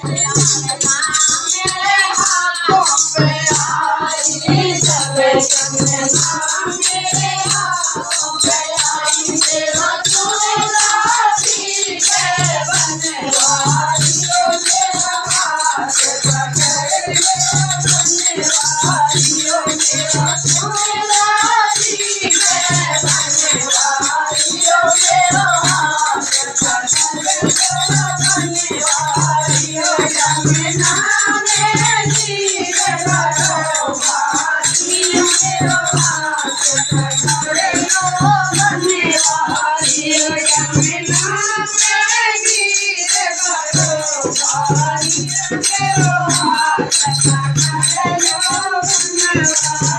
मेरे हाथों पे आई जब जमुना मेरे हाथों पे आई तेरा चूड़ा सी के बनवारियों तेरा हाथ पकड़ के बनवारियों तेरा चूड़ा सी के बनवारियों तेरा हाथ पकड़ के बनवारियों जमुना मेरी करो भारियों तेरा हाथ पकड़ लो बनवारियों जमुना मेरी करो भारियों तेरा हाथ पकड़ लो बनवारियों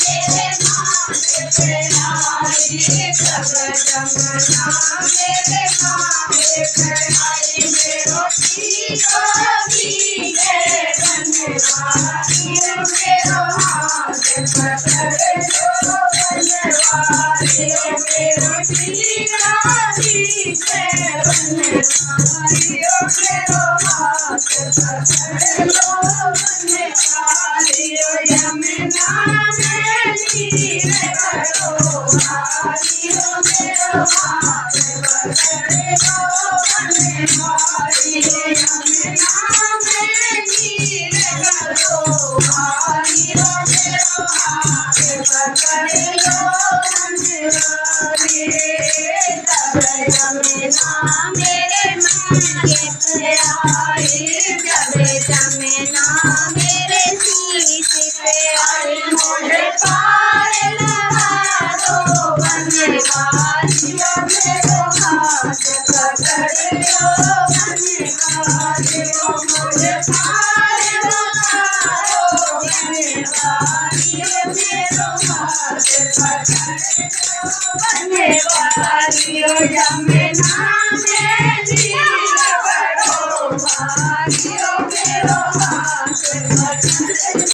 मेरे माथे पे आई जब जमुना मेरे माथे पे आई मेरो टीका भीगे बनवारियों मेरो हाथ पकड़ लो बनवारियों मेरो टीका भीगे बनवारियों मेरो हाथ पकड़ लो बनवारियों यमुना मेरी करो भारियों मेरो हाथ पकड़ लो बनवारियों यमुना मेरी करो भारियों मेरो हाथ पकड़ लो बनवारियों तब यमुना मेरे माथे पे आई जब जमुना मेरे शीश पे आई मुझे पार लगा दो बनवारियों मेरो हाथ पकड़ लो बनवारियों मुझे पार लगा दो बनवारियों मेरो हाथ पकड़ लो बनवारियों यमुना मेरी